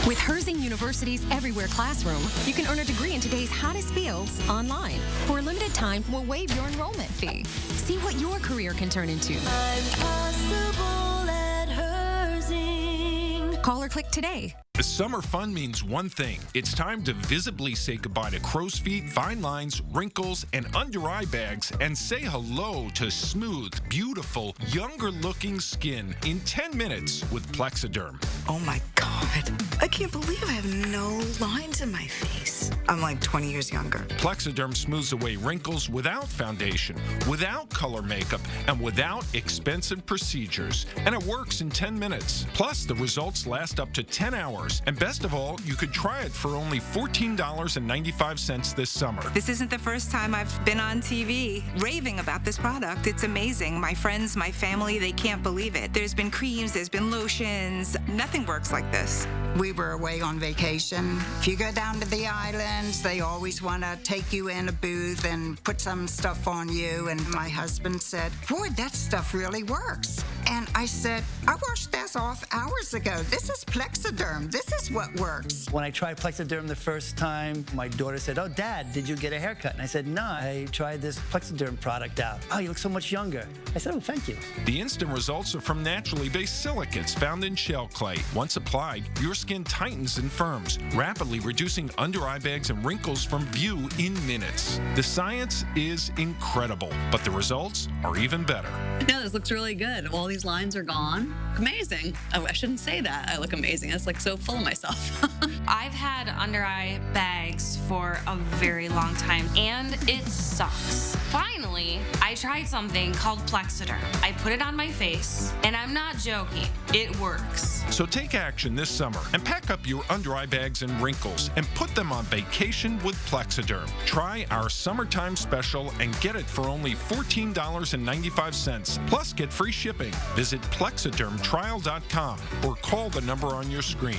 With Herzing University's Everywhere Classroom, you can earn a degree in today's hottest fields online. For a limited time, we'll waive your enrollment fee. See what your career can turn into. I'm possible at Herzing. Call or click today. Summer fun means one thing. It's time to visibly say goodbye to crow's feet, fine lines, wrinkles, and under-eye bags, and say hello to smooth, beautiful, younger-looking skin in 10 minutes with Plexiderm. Oh my God. I can't believe I have no lines in my face. I'm like 20 years younger. Plexiderm smooths away wrinkles without foundation, without color makeup, and without expensive procedures. And it works in 10 minutes. Plus, the results last up to 10 hours. And best of all, you could try it for only $14.95 this summer. This isn't the first time I've been on TV raving about this product. It's amazing. My friends, my family, they can't believe it. There's been creams, there's been lotions. Nothing works like this. We were away on vacation. If you go down to the islands, they always want to take you in a booth and put some stuff on you. And my husband said, boy, that stuff really works. And I said, I washed this off hours ago. This is Plexiderm. This is what works. When I tried Plexiderm the first time, my daughter said, oh, Dad, did you get a haircut? And I said, no, I tried this Plexiderm product out. Oh, you look so much younger. I said, oh, thank you. The instant results are from naturally based silicates found in shell clay. Once applied, your skin tightens and firms, rapidly reducing under-eye bags and wrinkles from view in minutes. The science is incredible, but the results are even better. Yeah, this looks really good. All these lines are gone. Amazing. Oh, I shouldn't say that. I look amazing. That's like so full of myself. I've had under-eye bags for a very long time, and it sucks. Finally, I tried something called Plexiderm. I put it on my face, and I'm not joking. It works. So take action this summer and pack up your under-eye bags and wrinkles and put them on vacation with Plexiderm. Try our summertime special and get it for only $14.95. Plus, get free shipping. Visit plexidermtrial.com or call the number on your screen.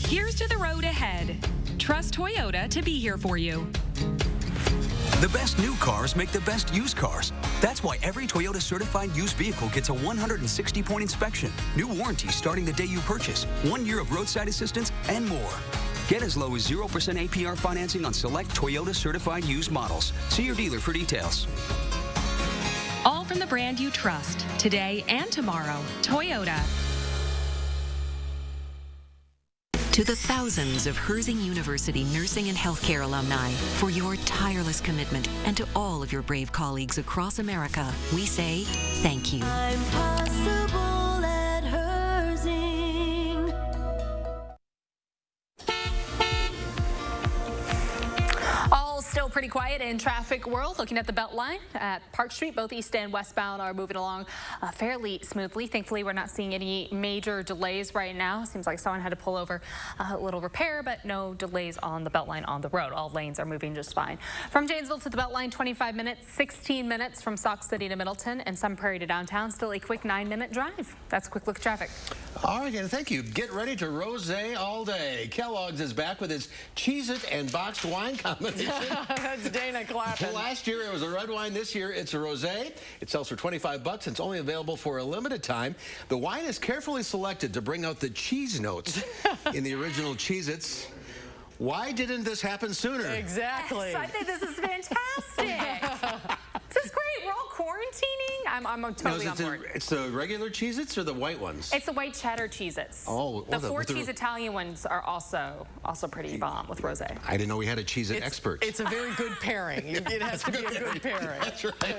Here's to the road ahead. Trust Toyota to be here for you. The best new cars make the best used cars. That's why every Toyota certified used vehicle gets a 160-point inspection, new warranties starting the day you purchase, 1 year of roadside assistance, and more. Get as low as 0% APR financing on select Toyota certified used models. See your dealer for details. All from the brand you trust, today and tomorrow. Toyota. To the thousands of Herzing University nursing and healthcare alumni, for your tireless commitment, and to all of your brave colleagues across America, we say thank you. I'm possible at Herzing. All still pretty quiet in traffic world. Looking at the Beltline at Park Street, both east and westbound are moving along fairly smoothly. Thankfully, we're not seeing any major delays right now. Seems like someone had to pull over a little repair, but no delays on the Beltline on the road. All lanes are moving just fine. From Janesville to the Beltline, 25 minutes, 16 minutes from Sauk City to Middleton, and Sun Prairie to downtown. Still a quick 9-minute drive. That's a quick look at traffic. All right, and thank you. Get ready to rosé all day. Kellogg's is back with its Cheez-It and boxed wine combination. That's Dana clapping. Last year it was a red wine. This year it's a rosé. It sells for $25. It's only available for a limited time. The wine is carefully selected to bring out the cheese notes in the original Cheez-Its. Why didn't this happen sooner? Exactly. Yes, I think this is fantastic. This is great. We're all quarantining. I'm totally on board. It's the regular Cheez-Its or the white ones? It's the white cheddar Cheez-Its. Oh, the four cheese Italian ones are also pretty bomb with rosé. I didn't know we had a Cheez-It expert. It's a very good pairing. It has to be a good pairing. That's right. All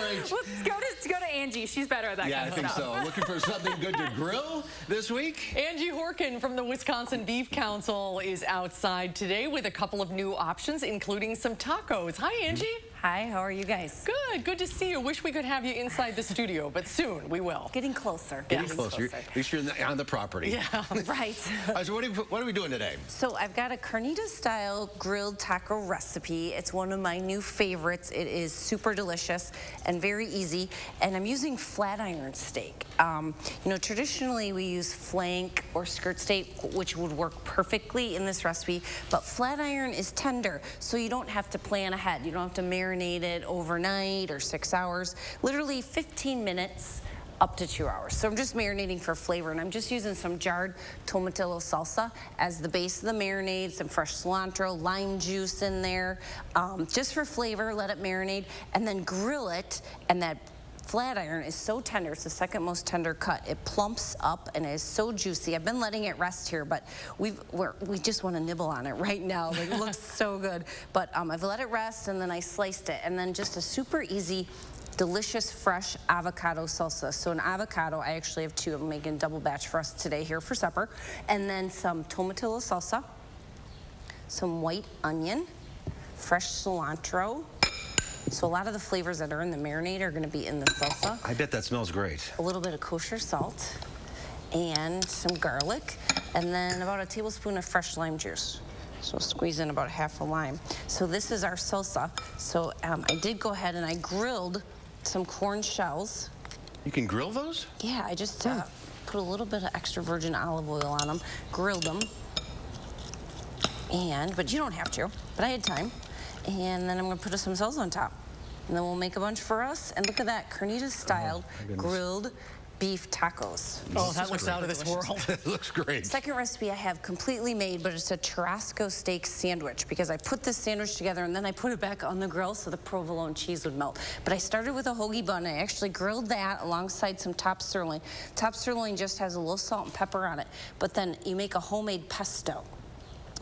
right. Let's go to Angie. She's better at that kind of stuff. Yeah, I think so. Looking for something good to grill this week? Angie Horkin from the Wisconsin Beef Council is outside today with a couple of new options, including some tacos. Hi, Angie. Hi, how are you guys? Good to see you. Wish we could have you inside the studio, but soon we will. Getting closer. Getting closer. At least you're on the property. Yeah, right. So what are we doing today? So I've got a carnita-style grilled taco recipe. It's one of my new favorites. It is super delicious and very easy, and I'm using flat iron steak. Traditionally we use flank or skirt steak, which would work perfectly in this recipe, but flat iron is tender, so you don't have to plan ahead. You don't have to marinate it overnight or 6 hours. Literally 15 minutes up to 2 hours. So I'm just marinating for flavor, and I'm just using some jarred tomatillo salsa as the base of the marinade, some fresh cilantro, lime juice in there, just for flavor. Let it marinate, and then grill it, and that flat iron is so tender. It's the second most tender cut. It plumps up and is so juicy. I've been letting it rest here, but we just want to nibble on it right now. Like, it looks so good. But I've let it rest, and then I sliced it, and then just a super easy, delicious fresh avocado salsa. So an avocado, I actually have 2. I'm making a double batch for us today here for supper. And then some tomatillo salsa, some white onion, fresh cilantro. So a lot of the flavors that are in the marinade are going to be in the salsa. I bet that smells great. A little bit of kosher salt and some garlic, and then about a tablespoon of fresh lime juice. So squeeze in about half a lime. So this is our salsa. So I did go ahead and I grilled some corn shells. You can grill those? Yeah, I just put a little bit of extra virgin olive oil on them, grilled them, but you don't have to, but I had time. And then I'm gonna put some salsa on top. And then we'll make a bunch for us. And look at that, carnitas style grilled beef tacos. Oh, that looks out of this world. It looks great. Second recipe I have completely made, but it's a churrasco steak sandwich, because I put this sandwich together and then I put it back on the grill so the provolone cheese would melt. But I started with a hoagie bun. I actually grilled that alongside some top sirloin. Top sirloin just has a little salt and pepper on it, but then you make a homemade pesto.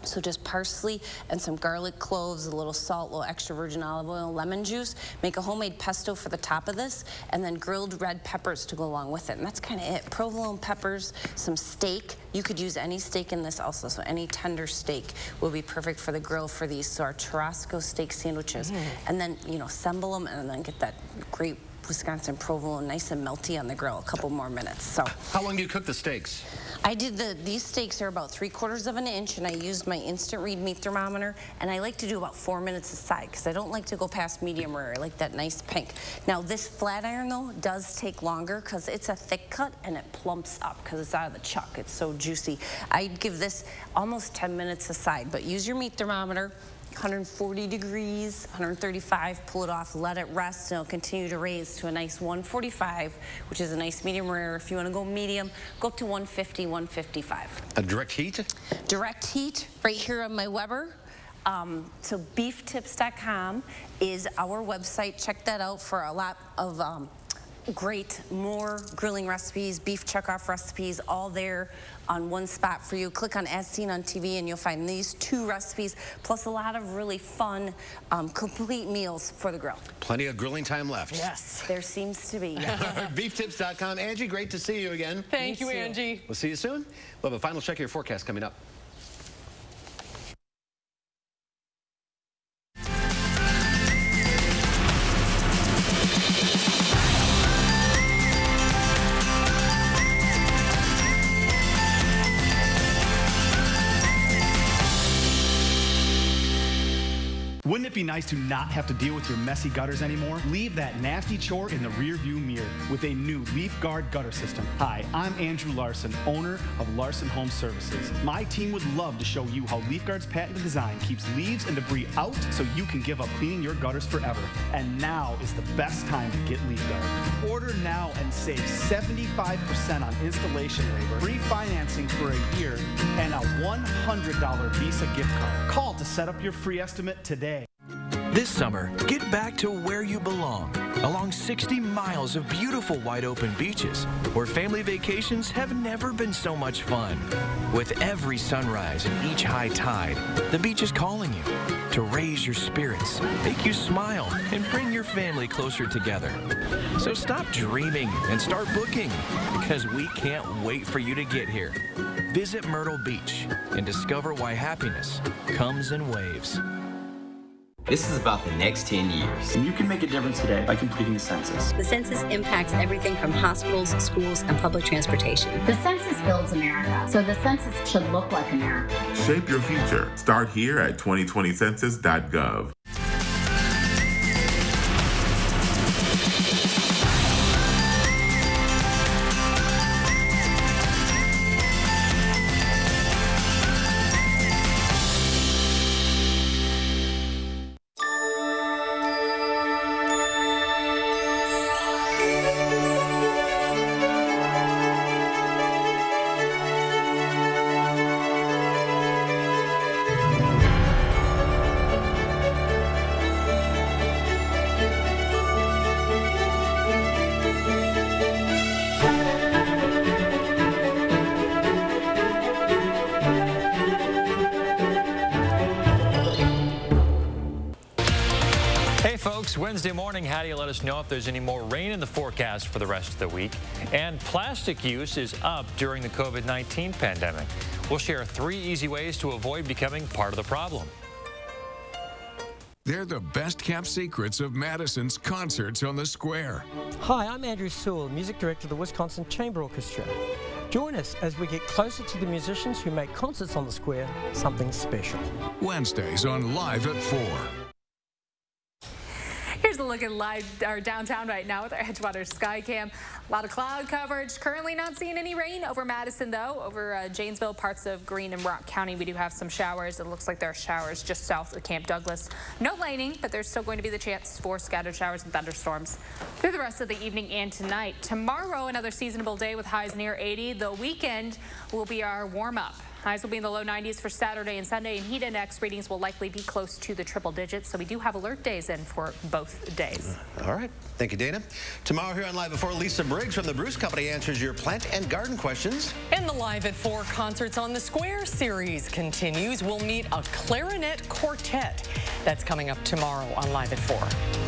So just parsley and some garlic cloves, a little salt, a little extra virgin olive oil, lemon juice. Make a homemade pesto for the top of this, and then grilled red peppers to go along with it. And that's kind of it. Provolone peppers, some steak. You could use any steak in this also, so any tender steak will be perfect for the grill for these. So our churrasco steak sandwiches. And then, assemble them and then get that great Wisconsin provolone nice and melty on the grill, a couple more minutes. So how long do you cook the steaks? I did these steaks are about 3/4 of an inch, and I used my instant read meat thermometer, and I like to do about 4 minutes aside because I don't like to go past medium rare. I like that nice pink. Now this flat iron though does take longer because it's a thick cut and it plumps up because it's out of the chuck. It's so juicy. I'd give this almost 10 minutes aside, but use your meat thermometer. 140 degrees, 135, pull it off, let it rest, and it'll continue to raise to a nice 145, which is a nice medium rare. If you want to go medium, go up to 150, 155. A direct heat? Direct heat, right here on my Weber. So beeftips.com is our website. Check that out for a lot of great more grilling recipes, beef chuck-off recipes, all there on one spot for you. Click on As Seen on TV and you'll find these 2 recipes, plus a lot of really fun, complete meals for the grill. Plenty of grilling time left. Yes. There seems to be. Beeftips.com. Angie, great to see you again. Thank you, Angie. We'll see you soon. We'll have a final check of your forecast coming up. Wouldn't it be nice to not have to deal with your messy gutters anymore? Leave that nasty chore in the rearview mirror with a new Leaf Guard gutter system. Hi, I'm Andrew Larson, owner of Larson Home Services. My team would love to show you how Leaf Guard's patented design keeps leaves and debris out so you can give up cleaning your gutters forever. And now is the best time to get Leaf Guard. Order now and save 75% on installation labor, free financing for a year, and a $100 Visa gift card. Call to set up your free estimate today. This summer, get back to where you belong, along 60 miles of beautiful wide open beaches, where family vacations have never been so much fun. With every sunrise and each high tide, the beach is calling you to raise your spirits, make you smile, and bring your family closer together. So stop dreaming and start booking, because we can't wait for you to get here. Visit Myrtle Beach and discover why happiness comes in waves. This is about the next 10 years. And you can make a difference today by completing the census. The census impacts everything from hospitals, schools, and public transportation. The census builds America, so the census should look like America. Shape your future. Start here at 2020census.gov. Hey folks, Wednesday morning, Hattie let us know if there's any more rain in the forecast for the rest of the week. And plastic use is up during the COVID-19 pandemic. We'll share 3 easy ways to avoid becoming part of the problem. They're the best-kept secrets of Madison's concerts on the square. Hi, I'm Andrew Sewell, Music Director of the Wisconsin Chamber Orchestra. Join us as we get closer to the musicians who make concerts on the square something special. Wednesdays on Live at 4. Here's a look at our downtown right now with our Edgewater Skycam. A lot of cloud coverage. Currently not seeing any rain over Madison, though. Over Janesville, parts of Greene and Rock County, we do have some showers. It looks like there are showers just south of Camp Douglas. No lightning, but there's still going to be the chance for scattered showers and thunderstorms through the rest of the evening and tonight. Tomorrow, another seasonable day with highs near 80. The weekend will be our warm-up. Highs will be in the low 90s for Saturday and Sunday, and heat index readings will likely be close to the triple digits, so we do have alert days in for both days. All right. Thank you, Dana. Tomorrow here on Live at 4, Lisa Briggs from the Bruce Company answers your plant and garden questions. And the Live at 4 Concerts on the Square series continues. We'll meet a clarinet quartet. That's coming up tomorrow on Live at 4.